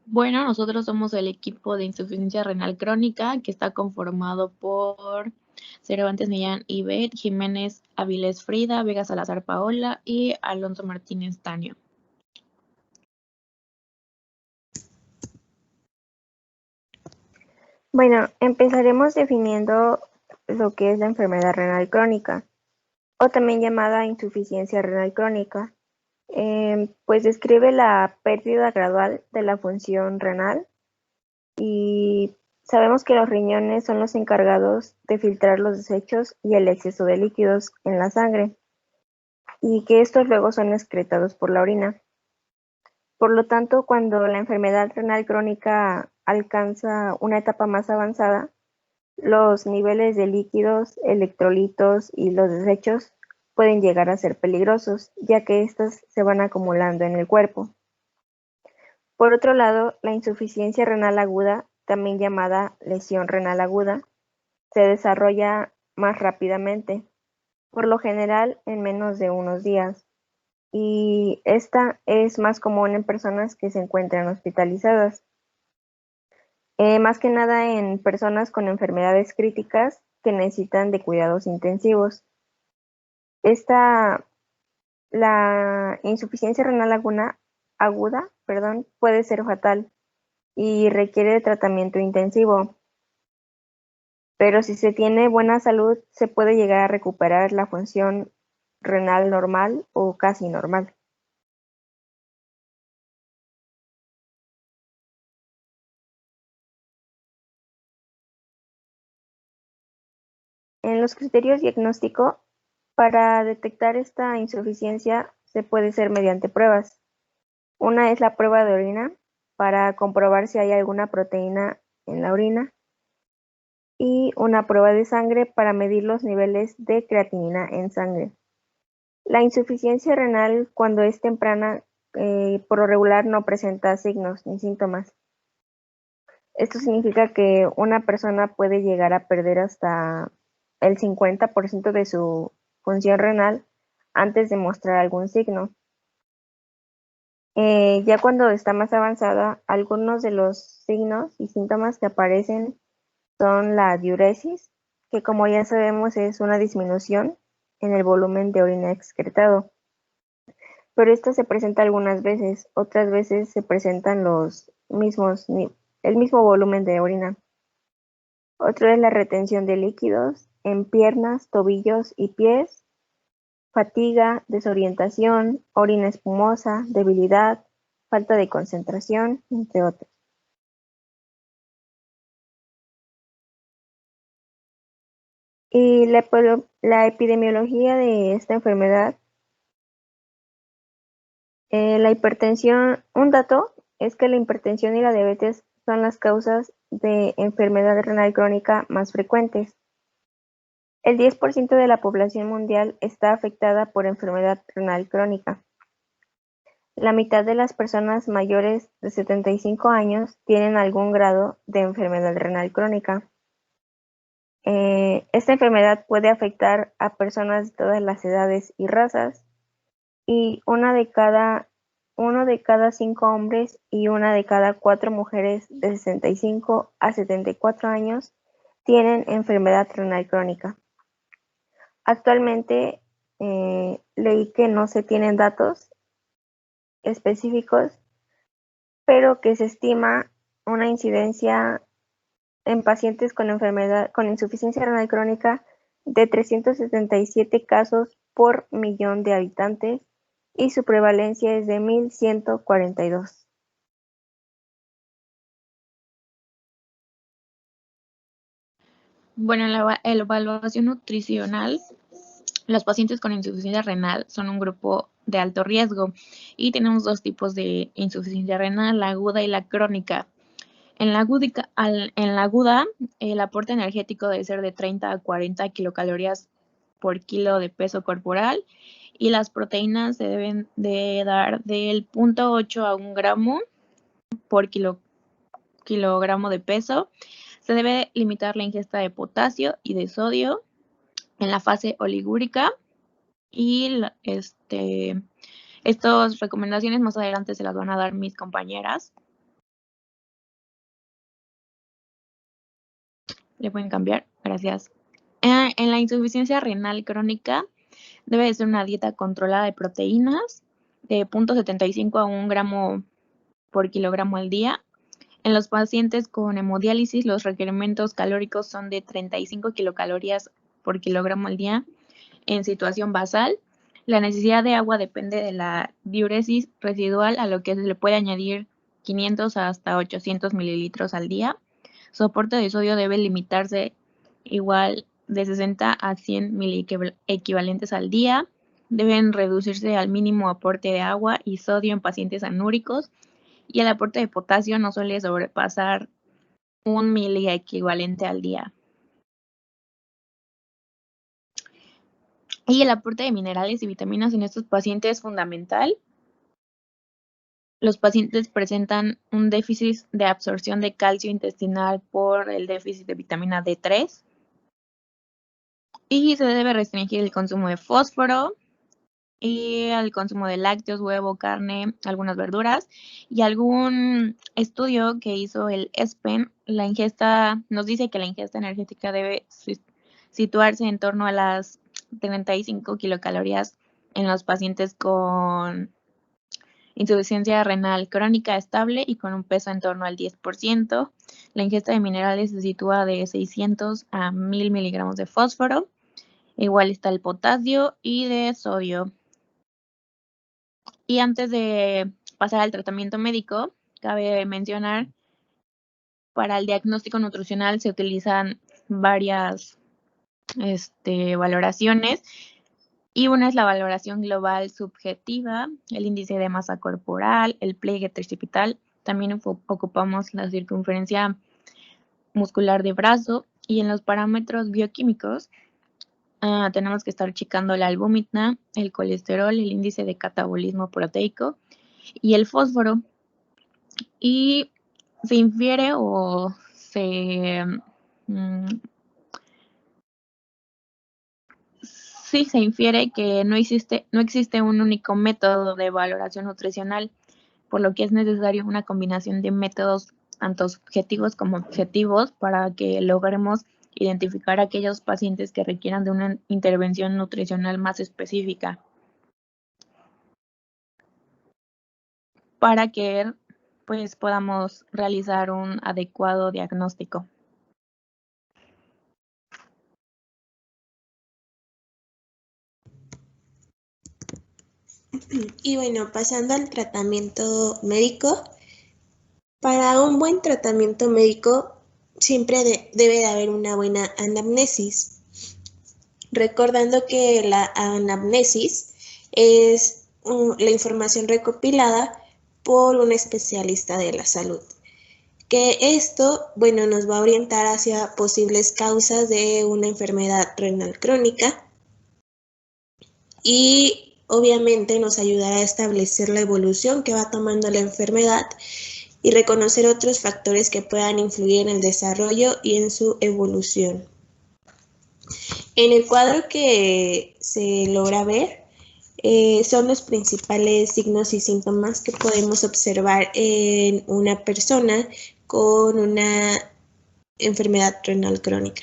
Bueno, nosotros somos el equipo de insuficiencia renal crónica que está conformado por Cervantes Millán Ibet, Jiménez Avilés Frida, Vega Salazar Paola y Alonso Martínez Taño. Bueno, empezaremos definiendo lo que es la enfermedad renal crónica, o también llamada insuficiencia renal crónica. Pues describe la pérdida gradual de la función renal y sabemos que los riñones son los encargados de filtrar los desechos y el exceso de líquidos en la sangre y que estos luego son excretados por la orina. Por lo tanto, cuando la enfermedad renal crónica alcanza una etapa más avanzada, los niveles de líquidos, electrolitos y los desechos pueden llegar a ser peligrosos, ya que estos se van acumulando en el cuerpo. Por otro lado, la insuficiencia renal aguda, también llamada lesión renal aguda, se desarrolla más rápidamente, por lo general en menos de unos días, y esta es más común en personas que se encuentran hospitalizadas, más que nada en personas con enfermedades críticas que necesitan de cuidados intensivos. Esta, la insuficiencia renal aguda, puede ser fatal y requiere de tratamiento intensivo, pero si se tiene buena salud, se puede llegar a recuperar la función renal normal o casi normal. En los criterios diagnóstico, para detectar esta insuficiencia se puede hacer mediante pruebas. Una es la prueba de orina para comprobar si hay alguna proteína en la orina y una prueba de sangre para medir los niveles de creatinina en sangre. La insuficiencia renal cuando es temprana por lo regular no presenta signos ni síntomas. Esto significa que una persona puede llegar a perder hasta el 50% de su función renal antes de mostrar algún signo. Ya cuando está más avanzada, algunos de los signos y síntomas que aparecen son la diuresis, que como ya sabemos es una disminución en el volumen de orina excretado, pero esta se presenta algunas veces, otras veces se presentan el mismo volumen de orina. Otro es la retención de líquidos en piernas, tobillos y pies, fatiga, desorientación, orina espumosa, debilidad, falta de concentración, entre otros. Y la epidemiología de esta enfermedad, la hipertensión, un dato es que la hipertensión y la diabetes son las causas de enfermedad renal crónica más frecuentes. El 10% de la población mundial está afectada por enfermedad renal crónica. La mitad de las personas mayores de 75 años tienen algún grado de enfermedad renal crónica. Esta enfermedad puede afectar a personas de todas las edades y razas, y uno de cada 5 hombres y una de cada 4 mujeres de 65 a 74 años tienen enfermedad renal crónica. Actualmente leí que no se tienen datos específicos, pero que se estima una incidencia en pacientes con insuficiencia renal crónica de 377 casos por millón de habitantes y su prevalencia es de 1.142. Bueno, en la evaluación nutricional, los pacientes con insuficiencia renal son un grupo de alto riesgo y tenemos dos tipos de insuficiencia renal, la aguda y la crónica. En la aguda, el aporte energético debe ser de 30 a 40 kilocalorías por kilo de peso corporal y las proteínas se deben de dar del 0.8 a 1 gramo por kilogramo de peso. Se debe limitar la ingesta de potasio y de sodio en la fase oligúrica y estas recomendaciones más adelante se las van a dar mis compañeras. Le pueden cambiar, gracias. En la insuficiencia renal crónica debe de ser una dieta controlada de proteínas de 0.75 a 1 gramo por kilogramo al día. En los pacientes con hemodiálisis, los requerimientos calóricos son de 35 kilocalorías por kilogramo al día en situación basal. La necesidad de agua depende de la diuresis residual, a lo que se le puede añadir 500 hasta 800 mililitros al día. Su aporte de sodio debe limitarse igual de 60 a 100 miliequivalentes al día. Deben reducirse al mínimo aporte de agua y sodio en pacientes anúricos, y el aporte de potasio no suele sobrepasar 1 miliequivalente al día. Y el aporte de minerales y vitaminas en estos pacientes es fundamental. Los pacientes presentan un déficit de absorción de calcio intestinal por el déficit de vitamina D3. Y se debe restringir el consumo de fósforo y el consumo de lácteos, huevo, carne, algunas verduras. Y algún estudio que hizo el ESPEN, nos dice que la ingesta energética debe situarse en torno a las 35 kilocalorías en los pacientes con insuficiencia renal crónica estable y con un peso en torno al 10%. La ingesta de minerales se sitúa de 600 a 1000 miligramos de fósforo. Igual está el potasio y de sodio. Y antes de pasar al tratamiento médico, cabe mencionar, para el diagnóstico nutricional se utilizan varias valoraciones, y una es la valoración global subjetiva, el índice de masa corporal, el pliegue tricipital. También ocupamos la circunferencia muscular de brazo, y en los parámetros bioquímicos tenemos que estar checando la albúmina, el colesterol, el índice de catabolismo proteico y el fósforo. Y se infiere o se infiere que no existe un único método de valoración nutricional, por lo que es necesario una combinación de métodos tanto subjetivos como objetivos para que logremos identificar a aquellos pacientes que requieran de una intervención nutricional más específica, para que pues podamos realizar un adecuado diagnóstico. Y bueno, pasando al tratamiento médico, para un buen tratamiento médico siempre debe de haber una buena anamnesis. Recordando que la anamnesis es la información recopilada por un especialista de la salud. Que esto, bueno, nos va a orientar hacia posibles causas de una enfermedad renal crónica y obviamente nos ayudará a establecer la evolución que va tomando la enfermedad y reconocer otros factores que puedan influir en el desarrollo y en su evolución. En el cuadro que se logra ver son los principales signos y síntomas que podemos observar en una persona con una enfermedad renal crónica.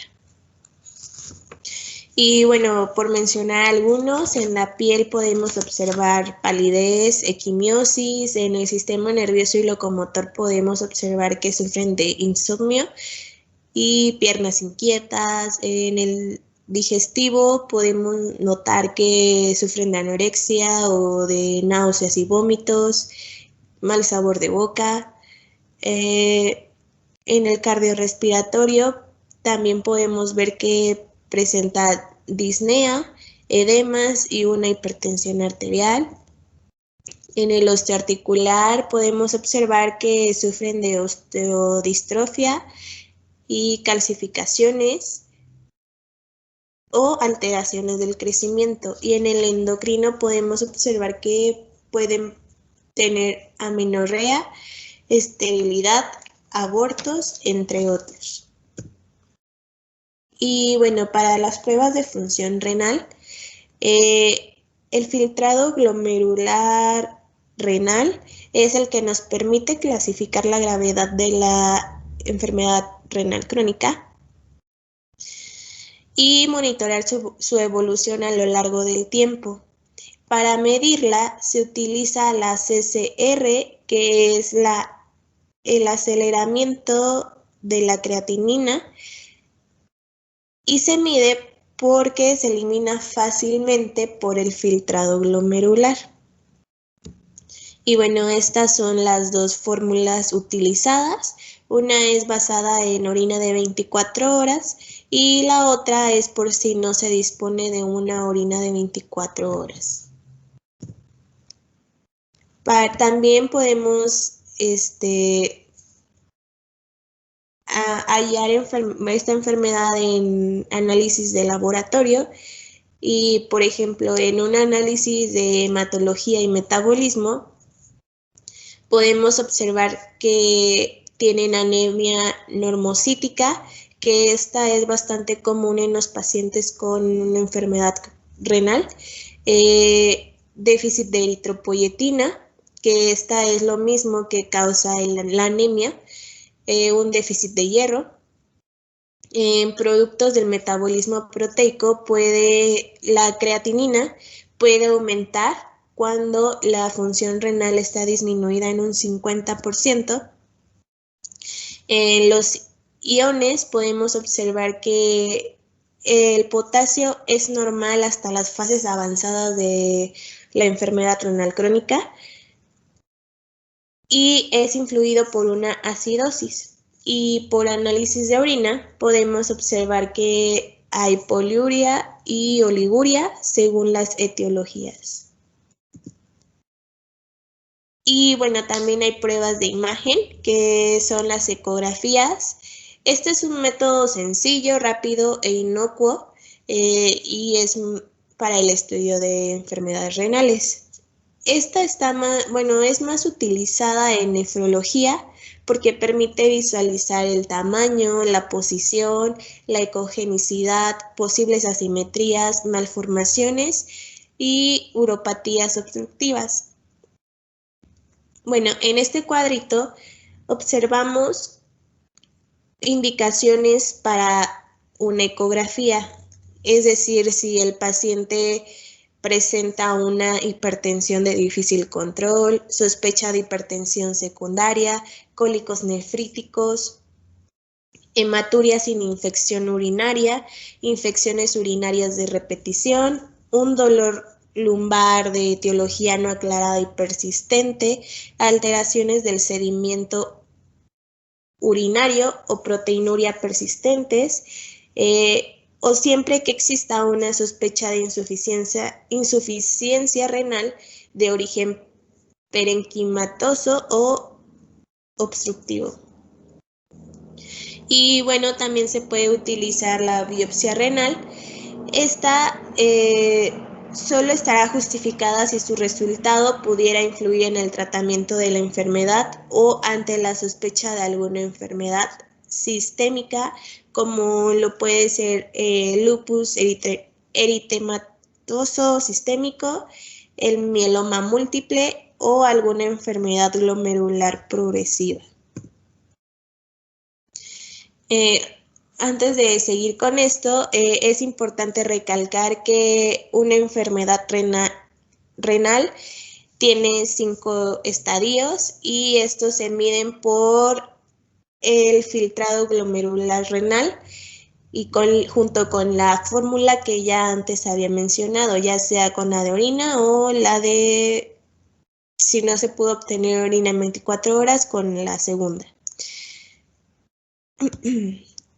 Y bueno, por mencionar algunos, en la piel podemos observar palidez, equimiosis, en el sistema nervioso y locomotor podemos observar que sufren de insomnio y piernas inquietas. En el digestivo podemos notar que sufren de anorexia o de náuseas y vómitos, mal sabor de boca. En el cardiorrespiratorio también podemos ver que presenta disnea, edemas y una hipertensión arterial. En el osteoarticular podemos observar que sufren de osteodistrofia y calcificaciones o alteraciones del crecimiento. Y en el endocrino podemos observar que pueden tener amenorrea, esterilidad, abortos, entre otros. Y bueno, para las pruebas de función renal, el filtrado glomerular renal es el que nos permite clasificar la gravedad de la enfermedad renal crónica y monitorear su evolución a lo largo del tiempo. Para medirla se utiliza la CCR, que es el aceleramiento de la creatinina, y se mide porque se elimina fácilmente por el filtrado glomerular. Y bueno, estas son las dos fórmulas utilizadas. Una es basada en orina de 24 horas y la otra es por si no se dispone de una orina de 24 horas. También podemos hallar esta enfermedad en análisis de laboratorio y, por ejemplo, en un análisis de hematología y metabolismo, podemos observar que tienen anemia normocítica, que esta es bastante común en los pacientes con una enfermedad renal, déficit de eritropoyetina, que esta es lo mismo que causa la anemia, un déficit de hierro. En productos del metabolismo proteico, la creatinina puede aumentar cuando la función renal está disminuida en un 50%. En los iones podemos observar que el potasio es normal hasta las fases avanzadas de la enfermedad renal crónica y es influido por una acidosis. Y por análisis de orina podemos observar que hay poliuria y oliguria según las etiologías. Y bueno, también hay pruebas de imagen, que son las ecografías. Este es un método sencillo, rápido e inocuo y es para el estudio de enfermedades renales. Esta es más utilizada en nefrología porque permite visualizar el tamaño, la posición, la ecogenicidad, posibles asimetrías, malformaciones y uropatías obstructivas. Bueno, en este cuadrito observamos indicaciones para una ecografía, es decir, si el paciente presenta una hipertensión de difícil control, sospecha de hipertensión secundaria, cólicos nefríticos, hematuria sin infección urinaria, infecciones urinarias de repetición, un dolor lumbar de etiología no aclarada y persistente, alteraciones del sedimento urinario o proteinuria persistentes, o siempre que exista una sospecha de insuficiencia renal de origen parenquimatoso o obstructivo. Y bueno, también se puede utilizar la biopsia renal. Esta solo estará justificada si su resultado pudiera influir en el tratamiento de la enfermedad o ante la sospecha de alguna enfermedad sistémica, como lo puede ser lupus eritematoso sistémico, el mieloma múltiple o alguna enfermedad glomerular progresiva. Antes de seguir con esto, es importante recalcar que una enfermedad renal tiene 5 estadios y estos se miden por el filtrado glomerular renal y junto con la fórmula que ya antes había mencionado, ya sea con la de orina o la de, si no se pudo obtener orina en 24 horas, con la segunda.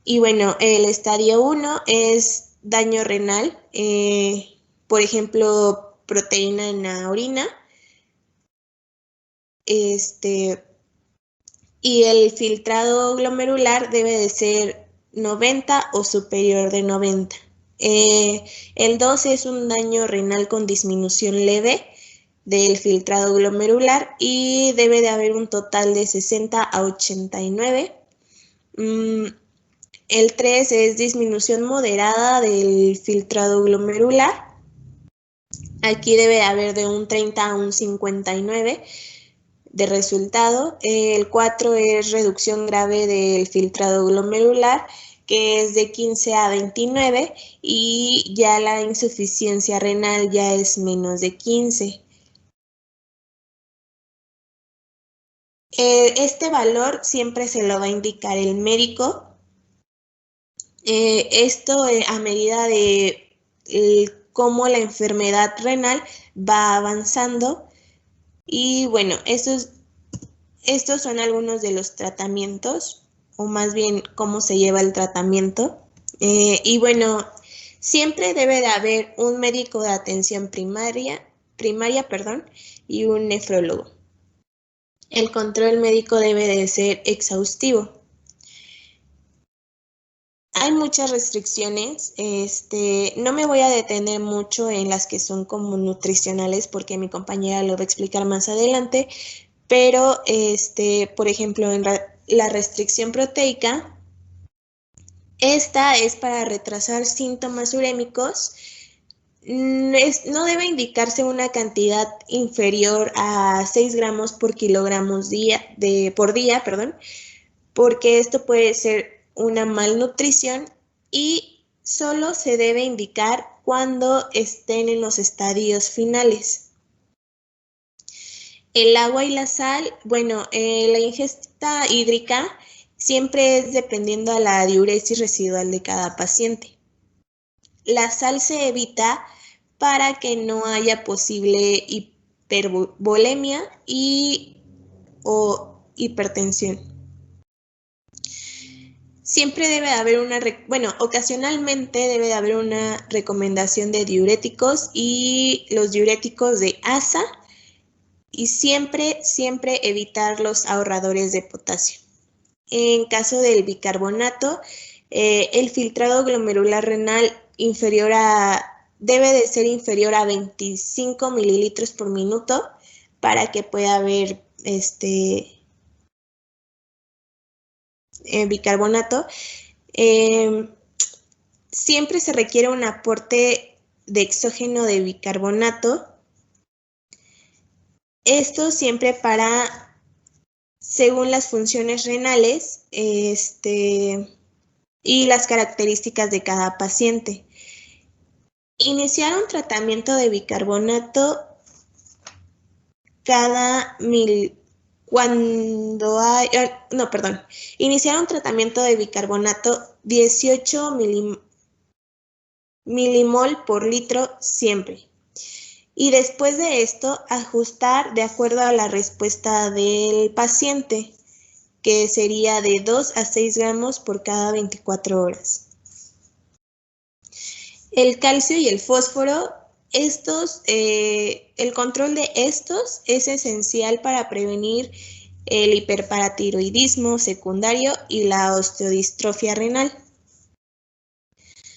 Y bueno, el estadio 1 es daño renal, por ejemplo, proteína en la orina, y el filtrado glomerular debe de ser 90 o superior de 90. El 2 es un daño renal con disminución leve del filtrado glomerular y debe de haber un total de 60 a 89. El 3 es disminución moderada del filtrado glomerular. Aquí debe haber de un 30 a un 59 de resultado. El 4 es reducción grave del filtrado glomerular que es de 15 a 29, y ya la insuficiencia renal ya es menos de 15. Este valor siempre se lo va a indicar el médico. Esto a medida de cómo la enfermedad renal va avanzando. Y bueno, estos son algunos de los tratamientos, o más bien cómo se lleva el tratamiento. Y bueno, siempre debe de haber un médico de atención primaria, y un nefrólogo. El control médico debe de ser exhaustivo. Hay muchas restricciones, no me voy a detener mucho en las que son como nutricionales porque mi compañera lo va a explicar más adelante, pero por ejemplo en la restricción proteica, esta es para retrasar síntomas urémicos. No debe indicarse una cantidad inferior a 6 gramos por kilogramos por día, porque esto puede ser una malnutrición y solo se debe indicar cuando estén en los estadios finales. El agua y la sal, bueno, la ingesta hídrica siempre es dependiendo a la diuresis residual de cada paciente. La sal se evita para que no haya posible hipervolemia o hipertensión. Siempre debe haber ocasionalmente debe de haber una recomendación de diuréticos y los diuréticos de ASA, y siempre evitar los ahorradores de potasio. En caso del bicarbonato, el filtrado glomerular renal debe de ser inferior a 25 mililitros por minuto para que pueda haber bicarbonato. Siempre se requiere un aporte de exógeno de bicarbonato. Esto siempre según las funciones renales y las características de cada paciente. Iniciar un tratamiento de bicarbonato Iniciar un tratamiento de bicarbonato 18 milimol por litro siempre. Y después de esto, ajustar de acuerdo a la respuesta del paciente, que sería de 2 a 6 gramos por cada 24 horas. El calcio y el fósforo, el control de estos es esencial para prevenir el hiperparatiroidismo secundario y la osteodistrofia renal.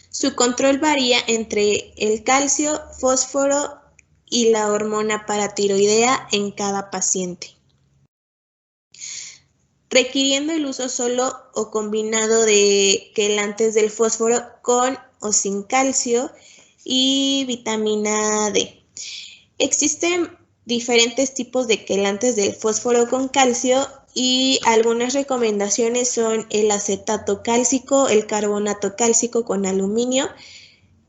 Su control varía entre el calcio, fósforo y la hormona paratiroidea en cada paciente, requiriendo el uso solo o combinado de quelantes del fósforo con o sin calcio y vitamina D. Existen diferentes tipos de quelantes del fósforo con calcio y algunas recomendaciones son el acetato cálcico, el carbonato cálcico con aluminio.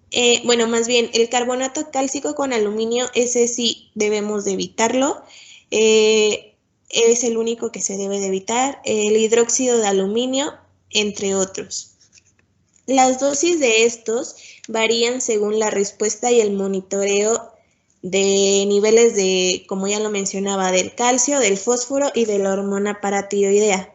El carbonato cálcico con aluminio, ese sí debemos de evitarlo. Es el único que se debe de evitar. El hidróxido de aluminio, entre otros. Las dosis de estos varían según la respuesta y el monitoreo de niveles de, como ya lo mencionaba, del calcio, del fósforo y de la hormona paratiroidea.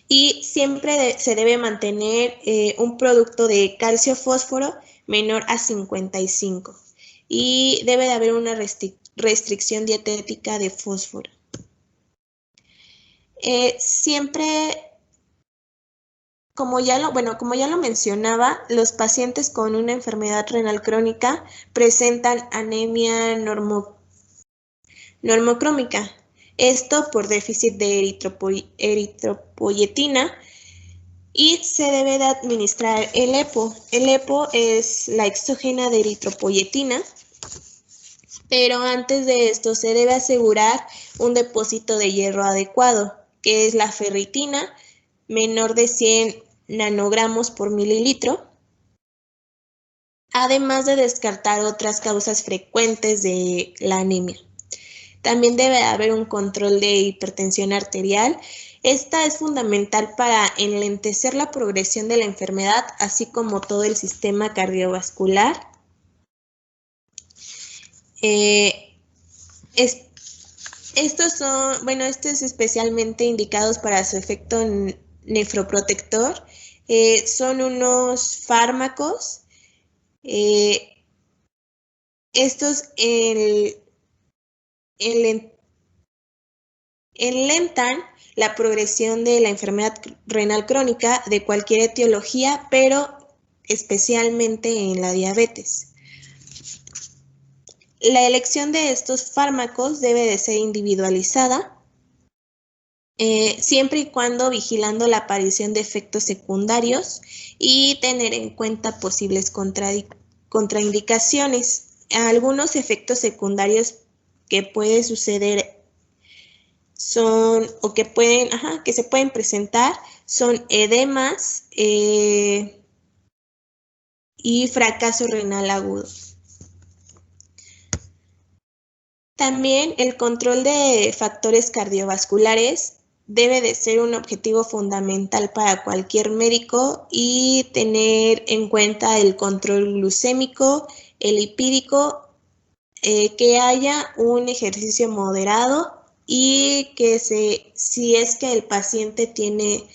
Y siempre se debe mantener un producto de calcio-fósforo menor a 55. Y debe de haber una restricción dietética de fósforo. Como ya lo mencionaba, los pacientes con una enfermedad renal crónica presentan anemia normocrómica. Esto por déficit de eritropoyetina, y se debe de administrar el EPO. El EPO es la exógena de eritropoyetina, pero antes de esto se debe asegurar un depósito de hierro adecuado, que es la ferritina menor de 100 nanogramos por mililitro, además de descartar otras causas frecuentes de la anemia. También debe haber un control de hipertensión arterial. Esta es fundamental para enlentecer la progresión de la enfermedad, así como todo el sistema cardiovascular. Estos es especialmente indicados para su efecto nefroprotector. Son unos fármacos. Estos enlentan la progresión de la enfermedad renal crónica de cualquier etiología, pero especialmente en la diabetes. La elección de estos fármacos debe de ser individualizada, siempre y cuando vigilando la aparición de efectos secundarios y tener en cuenta posibles contraindicaciones. Algunos efectos secundarios que puede suceder que se pueden presentar son edemas y fracaso renal agudo. También el control de factores cardiovasculares debe de ser un objetivo fundamental para cualquier médico y tener en cuenta el control glucémico, el lipídico, que haya un ejercicio moderado y que si es que el paciente tiene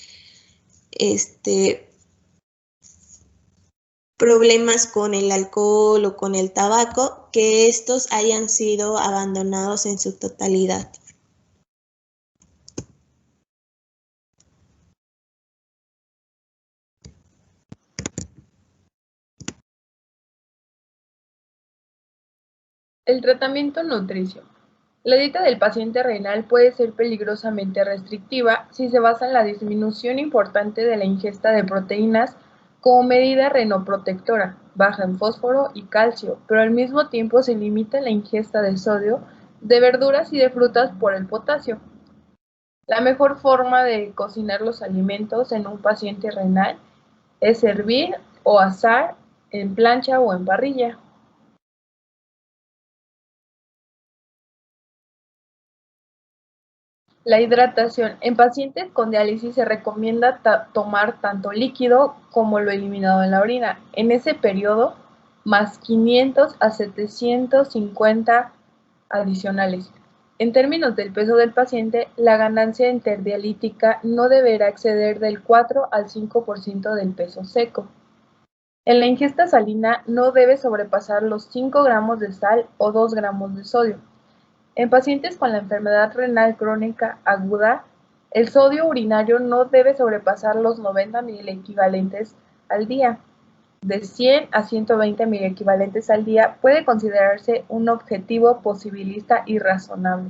problemas con el alcohol o con el tabaco, que estos hayan sido abandonados en su totalidad. El tratamiento nutricio. La dieta del paciente renal puede ser peligrosamente restrictiva si se basa en la disminución importante de la ingesta de proteínas como medida renoprotectora, baja en fósforo y calcio, pero al mismo tiempo se limita la ingesta de sodio, de verduras y de frutas por el potasio. La mejor forma de cocinar los alimentos en un paciente renal es hervir o asar en plancha o en parrilla. La hidratación. En pacientes con diálisis se recomienda tomar tanto líquido como lo eliminado en la orina. En ese periodo, más 500 a 750 adicionales. En términos del peso del paciente, la ganancia interdialítica no deberá exceder del 4 al 5% del peso seco. En la ingesta salina no debe sobrepasar los 5 gramos de sal o 2 gramos de sodio. En pacientes con la enfermedad renal crónica aguda, el sodio urinario no debe sobrepasar los 90 miliequivalentes al día. De 100 a 120 miliequivalentes al día puede considerarse un objetivo posibilista y razonable.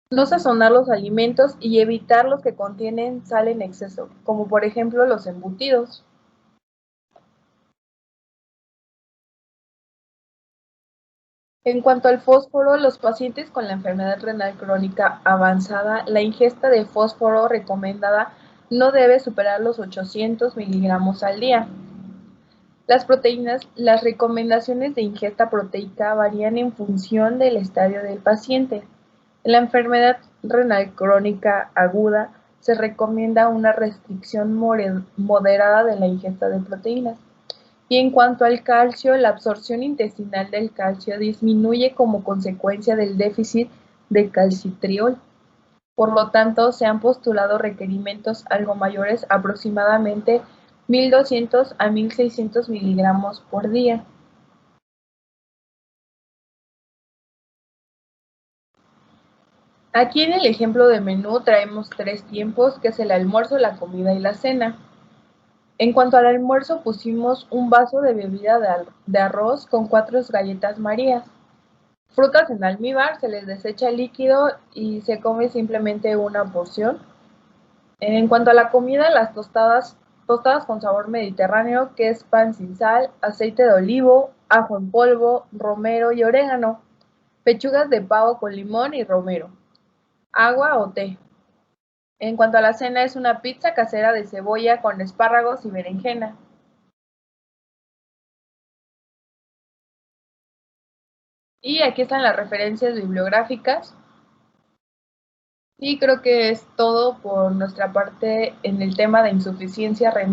No sazonar los alimentos y evitar los que contienen sal en exceso, como por ejemplo los embutidos. En cuanto al fósforo, los pacientes con la enfermedad renal crónica avanzada, la ingesta de fósforo recomendada no debe superar los 800 miligramos al día. Las proteínas, las recomendaciones de ingesta proteica varían en función del estadio del paciente. En la enfermedad renal crónica aguda, se recomienda una restricción moderada de la ingesta de proteínas. Y en cuanto al calcio, la absorción intestinal del calcio disminuye como consecuencia del déficit de calcitriol. Por lo tanto, se han postulado requerimientos algo mayores, aproximadamente 1.200 a 1.600 miligramos por día. Aquí en el ejemplo de menú traemos 3 tiempos, que es el almuerzo, la comida y la cena. En cuanto al almuerzo, pusimos un vaso de bebida de arroz con 4 galletas Marías. Frutas en almíbar, se les desecha el líquido y se come simplemente una porción. En cuanto a la comida, las tostadas con sabor mediterráneo, que es pan sin sal, aceite de olivo, ajo en polvo, romero y orégano, pechugas de pavo con limón y romero, agua o té. En cuanto a la cena, es una pizza casera de cebolla con espárragos y berenjena. Y aquí están las referencias bibliográficas. Y creo que es todo por nuestra parte en el tema de insuficiencia renal.